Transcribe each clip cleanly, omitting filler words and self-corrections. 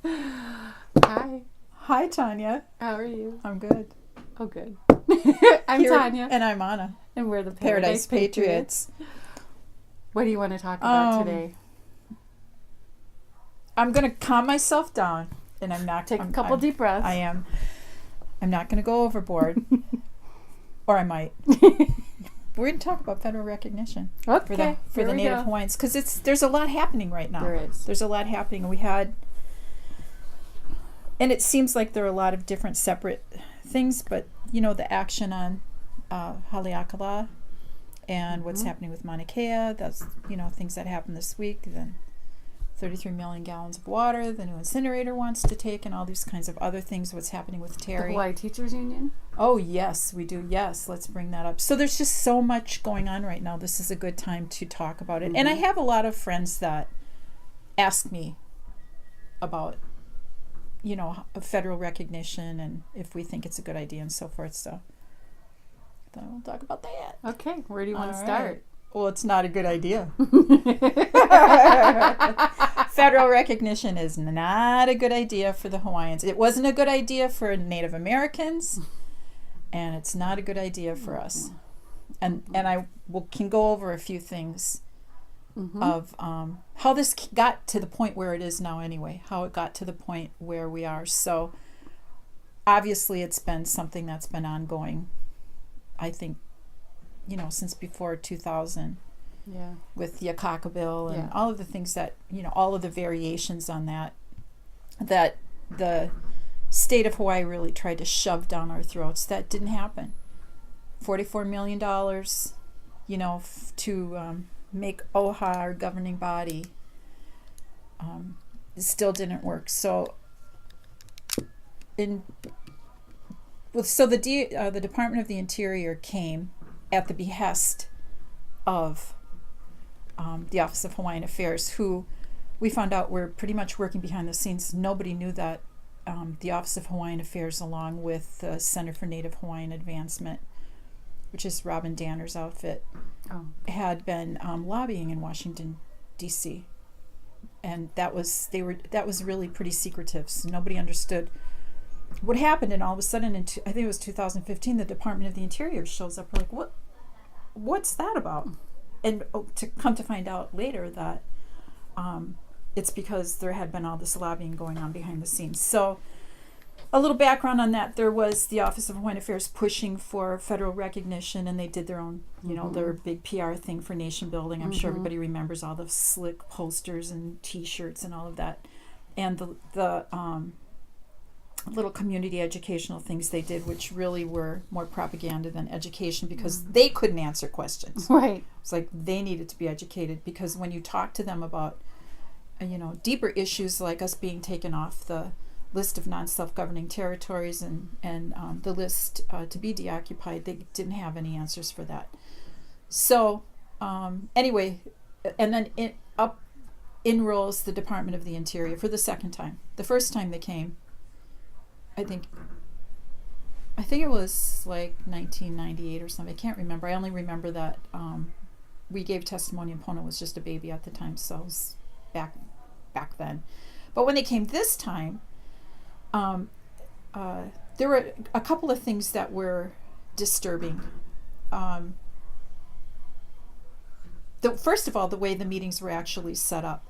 Hi. Hi, Tanya. How are you? I'm good. Oh, good. I'm Tanya. And I'm Anna. And we're the Paradise Patriots. What do you want to talk about today? I'm going to calm myself down. And I'm not... Take a couple deep breaths. I am. I'm not going to go overboard. Or I might. We're going to talk about federal recognition. Okay. For the Native Hawaiians. Because there's a lot happening right now. There is. There's a lot happening. We had... And it seems like there are a lot of different separate things, but, you know, the action on Haleakala and what's happening with Mauna Kea, that's, you know, things that happened this week, then 33 million gallons of water the new incinerator wants to take, and all these kinds of other things, what's happening with Terry. The Hawaii Teachers Union? Oh, yes, we do. Yes, let's bring that up. So there's just so much going on right now. This is a good time to talk about it. And I have a lot of friends that ask me about, you know, federal recognition and if we think it's a good idea and so forth. So then we'll talk about that. Okay. Where do you want to start? Well, it's not a good idea. Federal recognition is not a good idea for the Hawaiians. It wasn't a good idea for Native Americans, and it's not a good idea for us. And I can go over a few things of how this got to the point where it is now anyway, how it got to the point where we are. So obviously it's been something that's been ongoing, I think, you know, since before 2000 with the Akaka bill and all of the things that, you know, all of the variations on that the state of Hawaii really tried to shove down our throats. That didn't happen. $44 million, you know, to make OHA our governing body, it still didn't work. So the Department of the Interior came at the behest of the Office of Hawaiian Affairs, who we found out were pretty much working behind the scenes. Nobody knew that the Office of Hawaiian Affairs, along with the Center for Native Hawaiian Advancement, which is Robin Danner's outfit, had been lobbying in Washington, D.C. And that was really pretty secretive. So nobody understood what happened. And all of a sudden, I think it was 2015, the Department of the Interior shows up. We're like, what's that about? And to come to find out later that it's because there had been all this lobbying going on behind the scenes. So a little background on that: there was the Office of Hawaiian Affairs pushing for federal recognition, and they did their own, you know, their big PR thing for nation building. I'm sure everybody remembers all the slick posters and T-shirts and all of that, and the little community educational things they did, which really were more propaganda than education, because they couldn't answer questions. Right. It's like they needed to be educated, because when you talk to them about, you know, deeper issues like us being taken off the list of non-self-governing territories and the list to be deoccupied, they didn't have any answers for that. So anyway, and then up rolls the Department of the Interior for the second time. The first time they came, I think it was like 1998 or something. I can't remember. I only remember that we gave testimony and Pona was just a baby at the time, so it was back then. But when they came this time, there were a couple of things that were disturbing. First of all, the way the meetings were actually set up.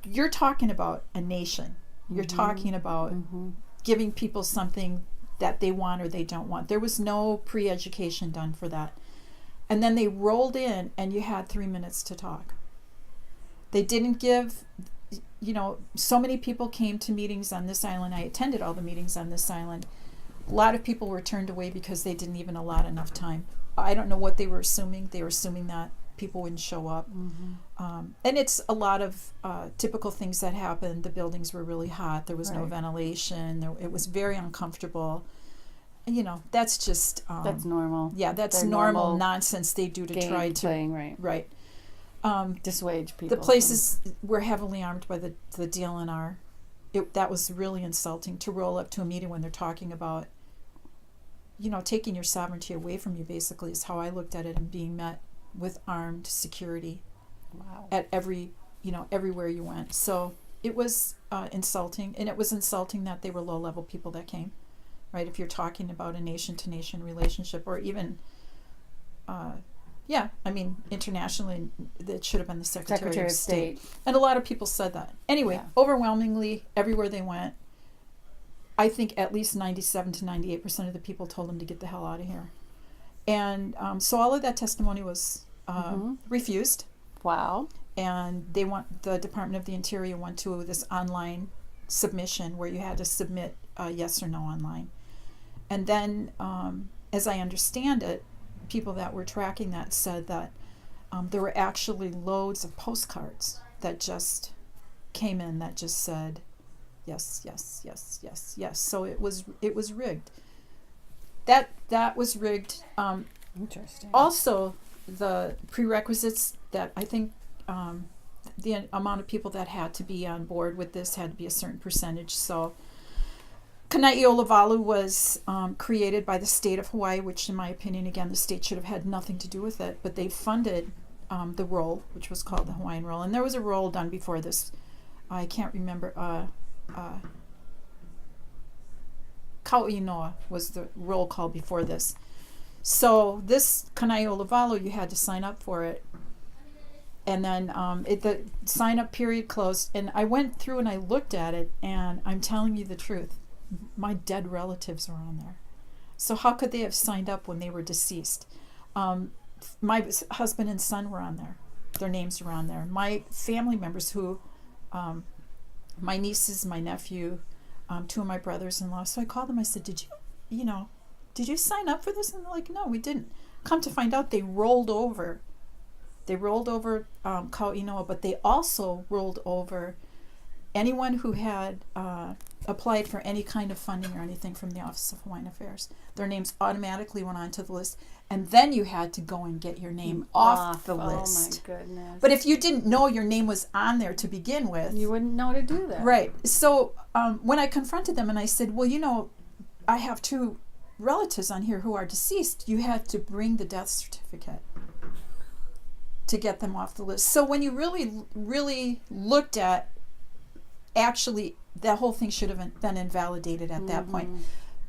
You're talking about a nation. You're talking about giving people something that they want or they don't want. There was no pre-education done for that. And then they rolled in and you had 3 minutes to talk. They didn't give, you know, so many people came to meetings on this island. I attended all the meetings on this island. A lot of people were turned away because they didn't even allot enough time. I don't know what they were assuming. They were assuming that people wouldn't show up. And it's a lot of typical things that happened. The buildings were really hot. There was no ventilation. It was very uncomfortable. You know, that's just... that's normal. Yeah, that's normal nonsense they do to try to... playing, right. Dissuade people. The places were heavily armed by the DLNR. That was really insulting, to roll up to a meeting when they're talking about, you know, taking your sovereignty away from you, basically, is how I looked at it, and being met with armed security at every everywhere you went. So it was insulting, and it was insulting that they were low-level people that came, right? If you're talking about a nation-to-nation relationship, or even, internationally, it should have been the Secretary of State. And a lot of people said that. Anyway, overwhelmingly, everywhere they went, I think at least 97 to 98% of the people told them to get the hell out of here. And so all of that testimony was refused. Wow. And the Department of the Interior went to this online submission where you had to submit yes or no online. And then, as I understand it, people that were tracking that said that there were actually loads of postcards that just came in that just said yes, yes, yes, yes, yes. So it was rigged. That was rigged. Interesting. Also, the prerequisites that I think the amount of people that had to be on board with this had to be a certain percentage. So Kanai'olavalu was created by the state of Hawaii, which in my opinion, again, the state should have had nothing to do with it, but they funded the roll, which was called the Hawaiian Roll. And there was a roll done before this. I can't remember. Kauinoa was the roll call before this. So this Kanai'olavalu, you had to sign up for it. And then the sign-up period closed. And I went through and I looked at it, and I'm telling you the truth. My dead relatives are on there. So how could they have signed up when they were deceased? My husband and son were on there. Their names are on there. My family members who, my nieces, my nephew, two of my brothers-in-law. So I called them. I said, did you sign up for this? And they're like, no, we didn't. Come to find out, they rolled over Kauinoa, but they also rolled over anyone who had applied for any kind of funding or anything from the Office of Hawaiian Affairs. Their names automatically went onto the list, and then you had to go and get your name off the list. Oh my goodness. But if you didn't know your name was on there to begin with, you wouldn't know to do that. Right. So when I confronted them and I said, well, I have two relatives on here who are deceased, you had to bring the death certificate to get them off the list. So when you really, really looked at, actually, that whole thing should have been invalidated at that point,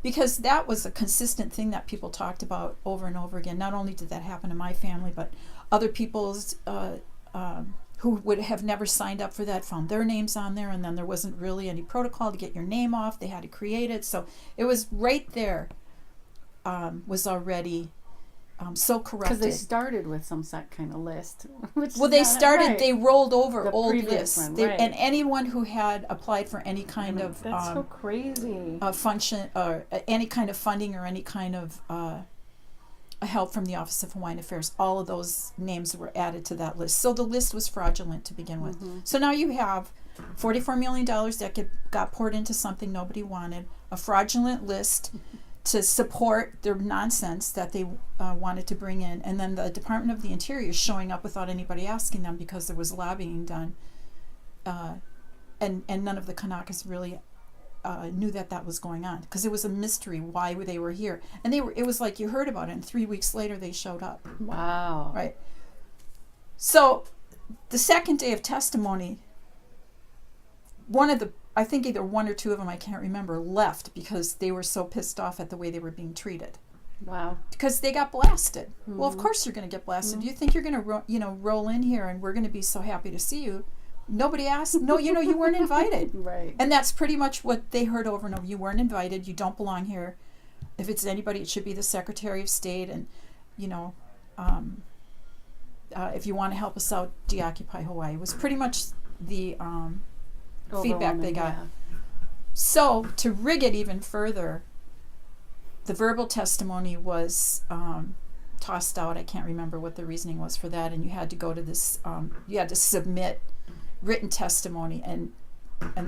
because that was a consistent thing that people talked about over and over again. Not only did that happen in my family, but other people's who would have never signed up for that found their names on there, and then there wasn't really any protocol to get your name off. They had to create it. So it was right there, was already so corrupted. Because they started with some kind of list. They rolled over the old previous lists. one, right. And anyone who had applied for any kind of that's so crazy. function or any kind of funding or any kind of help from the Office of Hawaiian Affairs, all of those names were added to that list. So the list was fraudulent to begin with. So now you have $44 million that got poured into something nobody wanted, a fraudulent list to support their nonsense that they wanted to bring in, and then the Department of the Interior showing up without anybody asking them because there was lobbying done, and none of the Kanakas really knew that was going on, because it was a mystery why they were here, and it was like you heard about it, and 3 weeks later they showed up. Wow. Right. So the second day of testimony, I think either one or two of them, I can't remember, left because they were so pissed off at the way they were being treated. Wow. Because they got blasted. Well, of course you're going to get blasted. You think you're going to roll in here and we're going to be so happy to see you? Nobody asked. No, you weren't invited. Right. And that's pretty much what they heard over and over. You weren't invited. You don't belong here. If it's anybody, it should be the Secretary of State. And, if you want to help us out, deoccupy Hawaii. It was pretty much the feedback they got. Yeah. So to rig it even further, the verbal testimony was tossed out. I can't remember what the reasoning was for that, and you had to go to this. You had to submit written testimony, and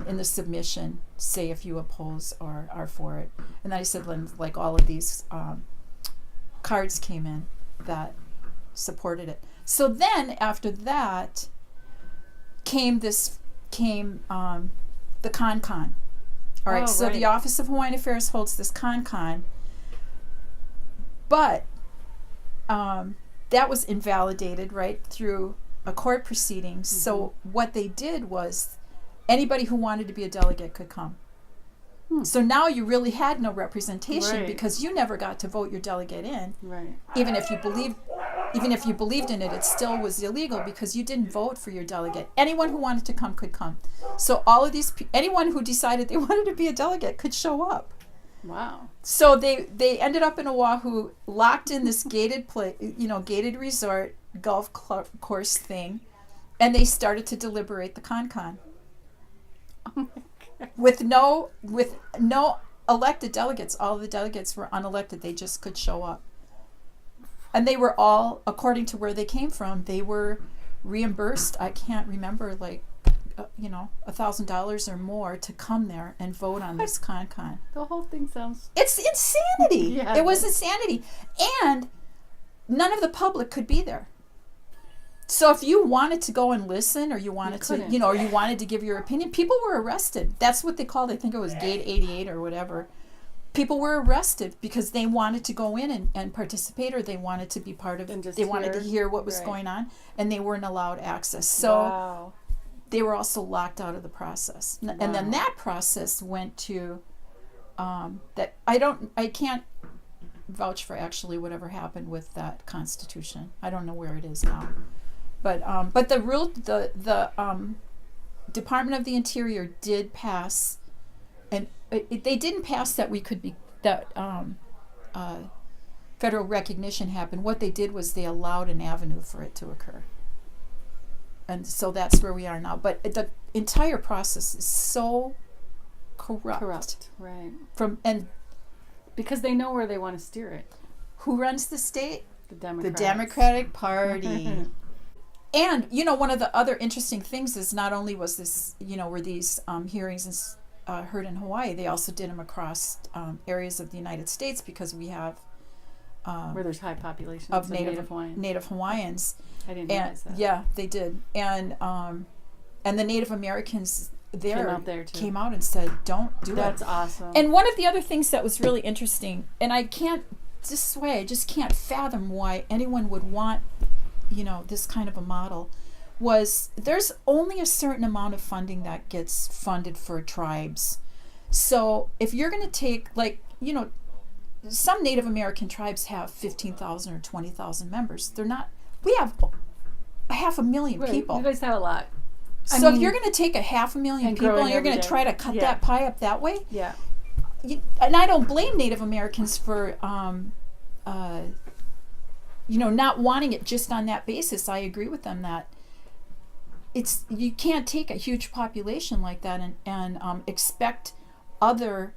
in the submission say if you oppose or are for it. And then I said, like all of these cards came in that supported it. So then after that came the con. All right, so the Office of Hawaiian Affairs holds this con, but that was invalidated, right, through a court proceedings. So what they did was anybody who wanted to be a delegate could come. So now you really had no representation Right. because you never got to vote your delegate in. Right. Even if you believed in it, it still was illegal because you didn't vote for your delegate. Anyone who wanted to come could come. So all of these anyone who decided they wanted to be a delegate could show up. Wow. So they ended up in Oahu, locked in this gated resort golf course thing, and they started to deliberate the con. Oh my God. With no elected delegates. All of the delegates were unelected. They just could show up. And they were all, according to where they came from, they were reimbursed, I can't remember, like, $1,000 or more to come there and vote on this con. The whole thing sounds... It's insanity. Yeah, it was insanity. And none of the public could be there. So if you wanted to go and listen, or you wanted to, or you wanted to give your opinion, people were arrested. That's what they called, I think it was Gate 88 or whatever. People were arrested because they wanted to go in and participate, or they wanted to be part of it. They wanted to hear what was going on, and they weren't allowed access. So they were also locked out of the process. And then that process went to that I can't vouch for actually whatever happened with that Constitution. I don't know where it is now. But the Department of the Interior did pass, and they didn't pass that federal recognition happened. What they did was they allowed an avenue for it to occur, and so that's where we are now. But the entire process is so corrupt, right? Because they know where they want to steer it. Who runs the state? The Democratic Party. And, one of the other interesting things is not only was this, were these hearings heard in Hawaii, they also did them across areas of the United States, because we have... where there's high populations of Native Hawaiians. I didn't realize that. Yeah, they did. And the Native Americans came out and said, don't do that. That's awesome. And one of the other things that was really interesting, and I just can't fathom why anyone would want this kind of a model, was there's only a certain amount of funding that gets funded for tribes. So if you're going to take, some Native American tribes have 15,000 or 20,000 members. We have 500,000 people. You guys have a lot. If you're going to take 500,000 people and you're going to try to cut that pie up that way, and I don't blame Native Americans for not wanting it just on that basis. I agree with them that you can't take a huge population like that and expect other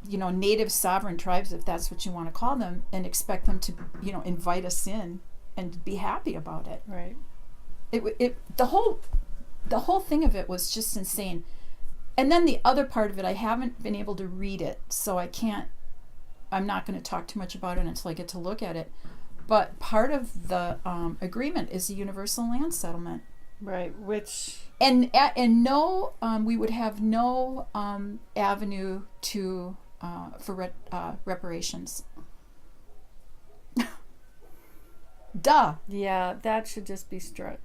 native sovereign tribes, if that's what you want to call them, and expect them to invite us in and be happy about it. Right. The whole thing of it was just insane. And then the other part of it, I haven't been able to read it, so I'm not going to talk too much about it until I get to look at it. But part of the agreement is a universal land settlement. Right, which... And no, we would have no avenue for reparations. Duh. Yeah, that should just be strike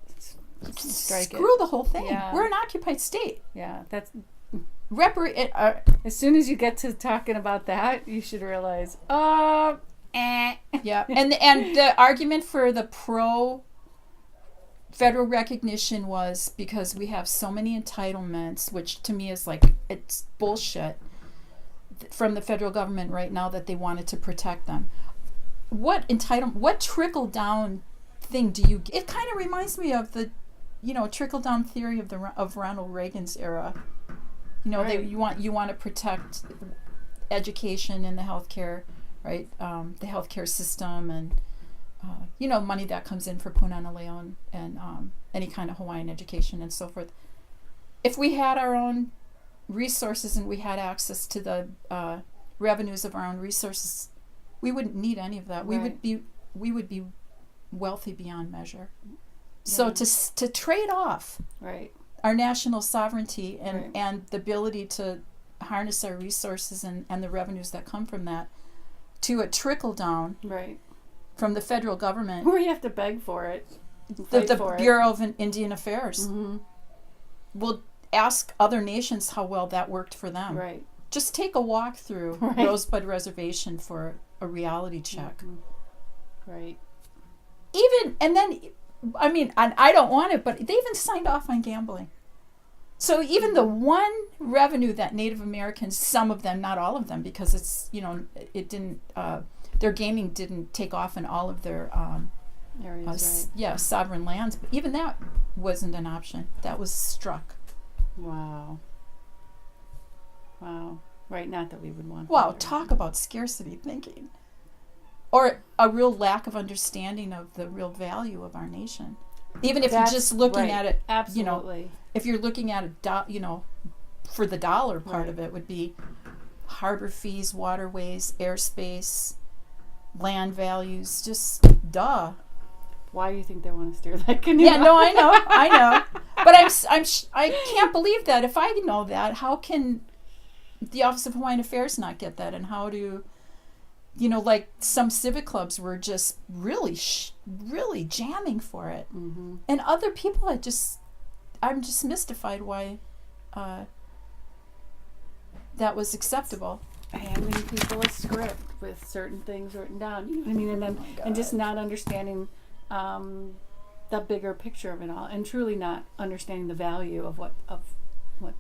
Screw the whole thing. Yeah. We're an occupied state. Yeah, that's... As soon as you get to talking about that, you should realize, yeah. And the argument for the federal recognition was because we have so many entitlements, which to me is it's bullshit, from the federal government right now, that they wanted to protect them. What trickle down thing do you? It kind of reminds me of the, trickle down theory of Ronald Reagan's era. Right. You want to protect education and the healthcare, right? The healthcare system, and money that comes in for Punana Leo and any kind of Hawaiian education and so forth. If we had our own resources and we had access to the revenues of our own resources, we wouldn't need any of that. Right. We would be wealthy beyond measure. Yeah. So to trade off our national sovereignty and the ability to harness our resources and the revenues that come from that to a trickle down from the federal government, Or you have to beg for it. the Bureau of Indian Affairs, Mm-hmm. will ask other nations how well that worked for them. Right. Just take a walk through Right. Rosebud Reservation for a reality check. Mm-hmm. Right. Even, and then, I mean, I don't want it, but they even signed off on gambling. So even the one revenue that Native Americans, some of them, not all of them, because it's, it didn't, their gaming didn't take off in all of their, Areas, right. sovereign lands. But even that wasn't an option. That was struck. Wow. Right, not that we would want Wow, that. talk about scarcity thinking. Or a real lack of understanding of the real value of our nation. Even if you're just looking right. at it, Absolutely. if you're looking at for the dollar part Right. of it would be harbor fees, waterways, airspace, land values, just duh. Why do you think they want to steer that canoe? Yeah, no, I know. But I can't believe that. If I know that, how can the Office of Hawaiian Affairs not get that? And how do, like some civic clubs were just really jamming for it. Mm-hmm. And other people I'm just mystified why that was acceptable. Handing people a script with certain things written down. You know what I mean? And then and just not understanding the bigger picture of it all, and truly not understanding the value of what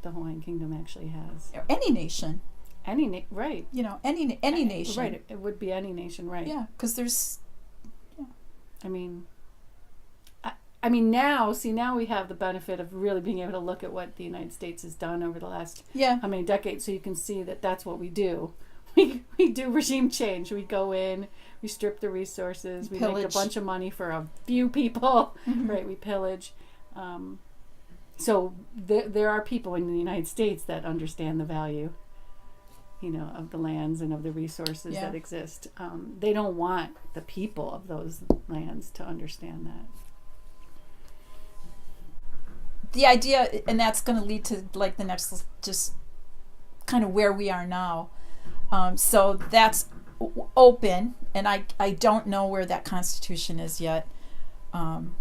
the Hawaiian Kingdom actually has. Any nation, Right? any nation, Right. It would be any nation, right? Yeah, because there's. I mean, I mean now we have the benefit of really being able to look at what the United States has done over the last how many decades, so you can see that that's what we do. We do regime change. We go in, we strip the resources, we Pillage. make a bunch of money for a few people, right? We pillage. So there are people in the United States that understand the value, of the lands and of the resources that exist. They don't want the people of those lands to understand that. The idea, and that's going to lead to like the next, just kind of where we are now. So that's open, and I don't know where that Constitution is yet. And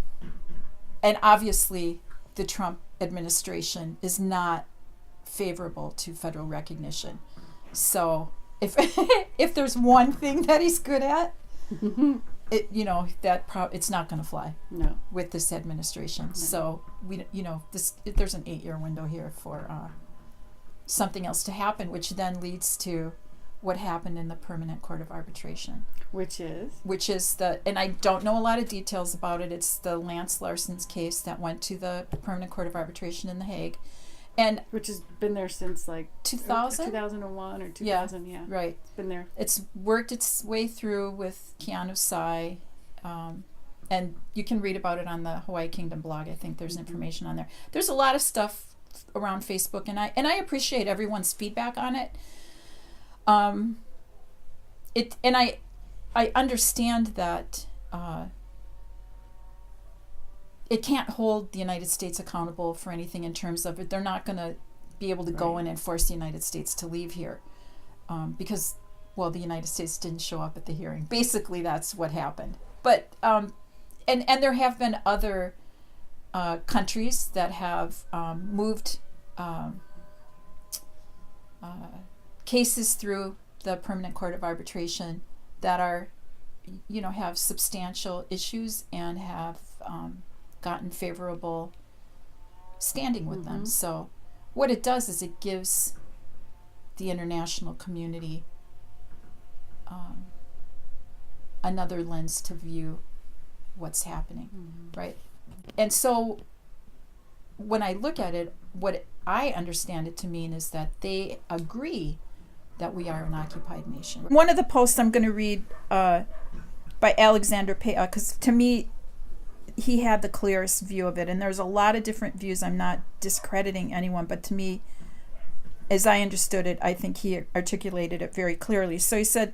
obviously, the Trump administration is not favorable to federal recognition. So if if there's one thing that he's good at, it's not going to fly. No. With this administration. No. So there's an 8-year window here for something else to happen, which then leads to what happened in the Permanent Court of Arbitration. Which is and I don't know a lot of details about it. It's the Lance Larson's case that went to the Permanent Court of Arbitration in The Hague. And which has been there since like 2000? 2001 or 2000, yeah. Right. It's been there. It's worked its way through with Genocide, and you can read about it on the Hawaii Kingdom blog. I think there's information on there. There's a lot of stuff around Facebook, and I appreciate everyone's feedback on it. I understand that it can't hold the United States accountable for anything in terms of it. They're not going to be able to go in and force the United States to leave here because, the United States didn't show up at the hearing. Basically, that's what happened. But and there have been other countries that have moved cases through the Permanent Court of Arbitration that are, have substantial issues and have gotten favorable standing with them. So what it does is it gives the international community another lens to view what's happening, right? And so when I look at it, what I understand it to mean is that they agree that we are an occupied nation. One of the posts I'm going to read by Alexander Pay, because to me, he had the clearest view of it, and there's a lot of different views. I'm not discrediting anyone, but to me, as I understood it, I think he articulated it very clearly. So he said,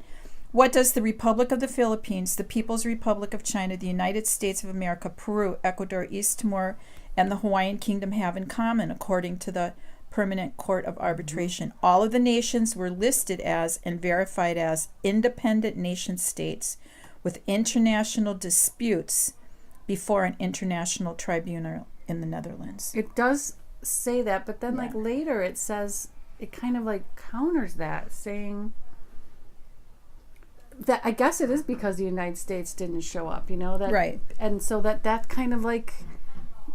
what does the Republic of the Philippines, the People's Republic of China, the United States of America, Peru, Ecuador, East Timor, and the Hawaiian Kingdom have in common, according to the Permanent Court of Arbitration? All of the nations were listed as and verified as independent nation states with international disputes before an international tribunal in the Netherlands. It does say that, but then Yeah. like later it says, it kind of like counters that, saying that I guess it is because the United States didn't show up, you know, that, Right. and so that kind of like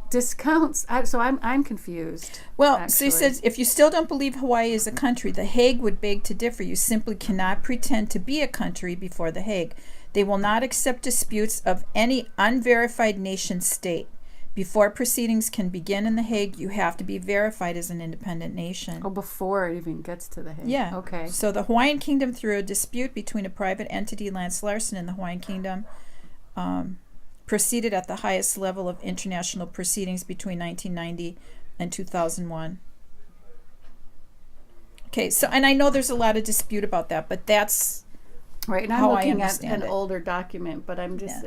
discounts. So I'm confused. Well, actually. so he says, if you still don't believe Hawaii is a country, The Hague would beg to differ. You simply cannot pretend to be a country before The Hague. They will not accept disputes of any unverified nation state. Before proceedings can begin in The Hague, you have to be verified as an independent nation. Oh, before it even gets to the Hague. Yeah. Okay. So the Hawaiian Kingdom, through a dispute between a private entity, Lance Larson, and the Hawaiian Kingdom, proceeded at the highest level of international proceedings between 1990 and 2001. Okay, so, and I know there's a lot of dispute about that, but that's Right, and I'm how I looking at understand an it. older document, but I'm just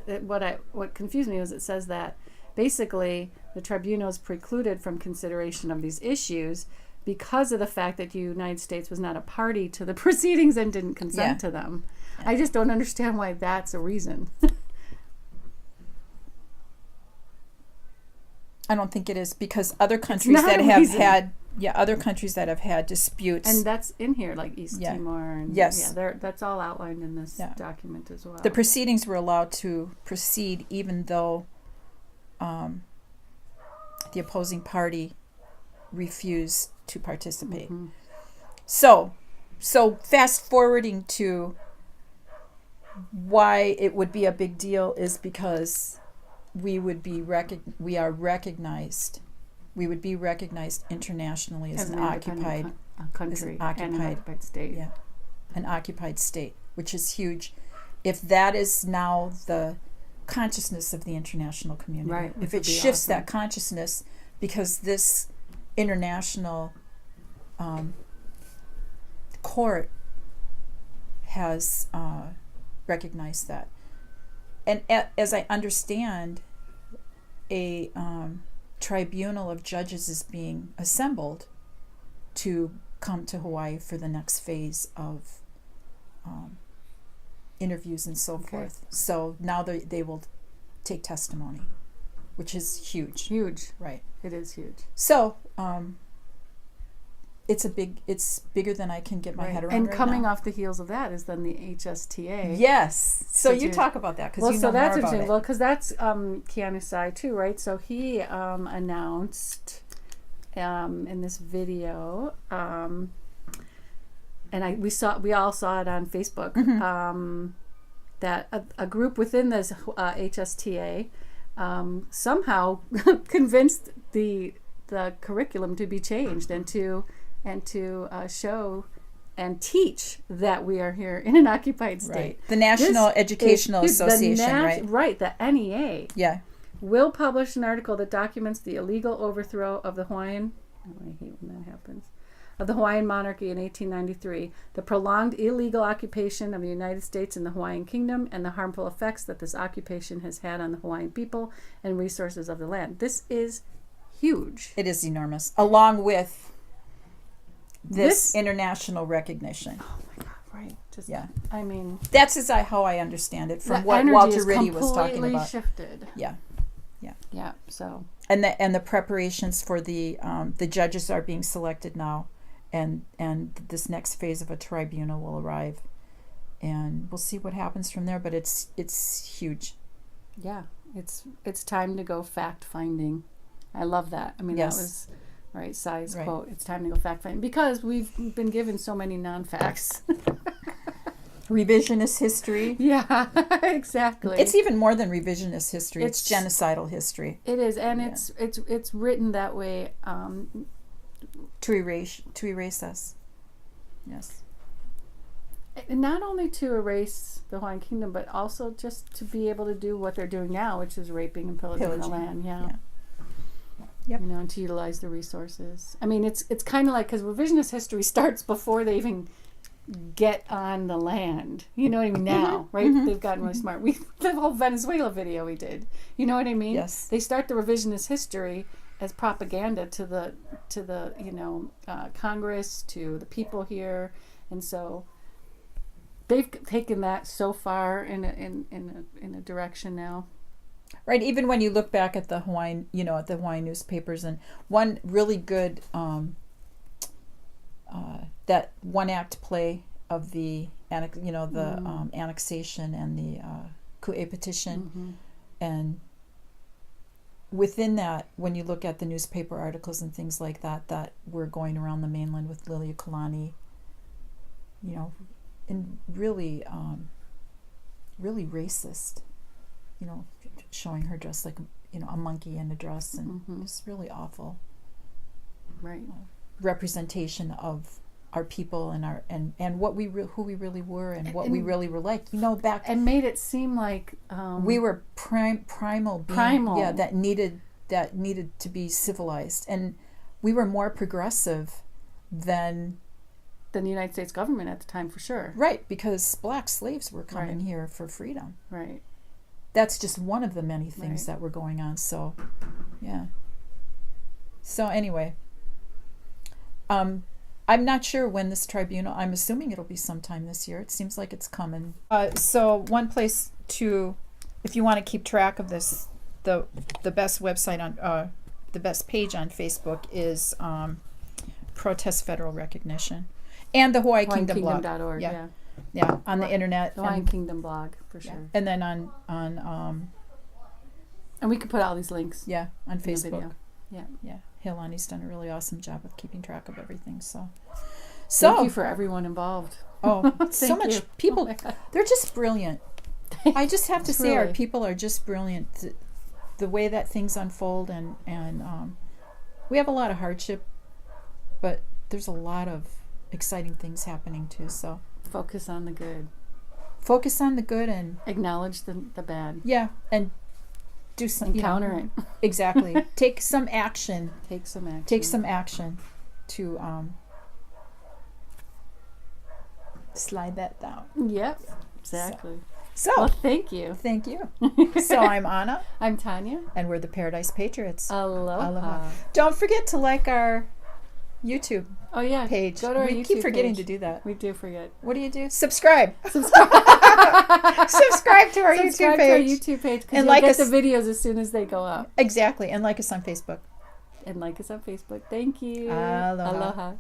what confused me was it says that basically the tribunal is precluded from consideration of these issues because of the fact that the United States was not a party to the proceedings and didn't consent to them. Yeah. I just don't understand why that's a reason. I don't think it is, because other countries not that a have reason. had other countries that have had disputes. And that's in here, like East Yeah. Timor, and Yes. that's all outlined in this Yeah. document as well. The proceedings were allowed to proceed even though the opposing party refused to participate. Mhm. So fast forwarding to why it would be a big deal is because we would be we are recognized. We would be recognized internationally as an occupied country and an occupied- occupied state. Yeah, an occupied state, which is huge. If that is now the consciousness of the international community, Right, which if would it be shifts awesome. that consciousness, because this international court has recognized that, and as I understand, a tribunal of judges is being assembled to come to Hawaii for the next phase of interviews and so forth. So now they will take testimony, which is huge. Huge. Right. It is huge. So it's bigger than I can get my head around. And right coming now. off the heels of that is then the HSTA. Yes. So you Institute. talk about that because Well, you so know that's more about interesting. it. Well, because that's Genocide too, right? So he announced in this video, and we all saw it on Facebook, that a group within this HSTA somehow convinced the curriculum to be changed and to show and teach that we are here in an occupied state. Right. The National Educational Association, right? Right, the NEA Yeah. will publish an article that documents the illegal overthrow of the Hawaiian, I hate when that happens, of the Hawaiian monarchy in 1893, the prolonged illegal occupation of the United States in the Hawaiian Kingdom, and the harmful effects that this occupation has had on the Hawaiian people and resources of the land. This is huge. It is enormous, along with this international recognition. Oh my God, right. Just, Yeah. I mean, That's how I understand it from the what energy Walter is Riddy was talking completely about. shifted. Yeah. Yeah, so. And the preparations for the judges are being selected now, and this next phase of a tribunal will arrive, and we'll see what happens from there. But it's huge. Yeah, it's time to go fact finding. I love that. I mean, Yes. that was right. Sai's Right. quote. It's time to go fact finding because we've been given so many non-facts. Revisionist history. Yeah, exactly. It's even more than revisionist history. It's It's- genocidal history It is, and Yeah. it's written that way. to erase us. Yes. Not only to erase the Hawaiian Kingdom, but also just to be able to do what they're doing now, which is raping and pillaging the land. Yeah. Yep. You know, and to utilize the resources. I mean, it's kind of like, because revisionist history starts before they even get on the land. You know what I mean? Now, right? They've gotten really smart. The whole Venezuela video we did. You know what I mean? Yes. They start the revisionist history as propaganda to the Congress, to the people here, and so they've taken that so far in a direction now. Right. Even when you look back at the Hawaiian, at the Hawaiian newspapers, and one really good that one act play of the annexation and the Ku'e petition, and within that, when you look at the newspaper articles and things like that were going around the mainland with Lilia Kalani, and really, really racist, showing her dressed like, a monkey in a dress, and it's really awful. Right. Representation of our people and our and what who we really were and what we really were like. Back and made it seem like we were primal being, that needed to be civilized, and we were more progressive than the United States government at the time, for sure. Right, because black slaves were coming here for freedom. Right. That's just one of the many things that were going on. So, yeah. So anyway, I'm not sure when this tribunal. I'm assuming it'll be sometime this year. It seems like it's coming. So one place if you want to keep track of this, the best website on the best page on Facebook is Protest Federal Recognition, and the Hawaii Kingdom blog. HawaiianKingdom.org. Yeah. Yeah, on the internet. The Hawaiian Kingdom blog, for sure. And then on and we could put all these links. Yeah, on Facebook. Yeah. Yeah. Hilani's done a really awesome job of keeping track of everything. So thank you for everyone involved. Oh, so much people. They're just brilliant. I just have to say, our people are just brilliant. The way that things unfold, and we have a lot of hardship, but there's a lot of exciting things happening too. So focus on the good. Focus on the good and acknowledge the bad. Yeah, and do some counter it. Exactly. Take some action. Take some action. Take some action to slide that down. Yep. Exactly. So well, thank you. Thank you. So I'm Anna. I'm Tanya. And we're the Paradise Patriots. Aloha. Aloha. Don't forget to like our YouTube page. Go to our YouTube We keep forgetting page. To do that. We do forget. What do you do? Subscribe. Subscribe to our YouTube page. YouTube page. And like us the videos as soon as they go up. Exactly. And like us on Facebook. Thank you. Aloha. Aloha.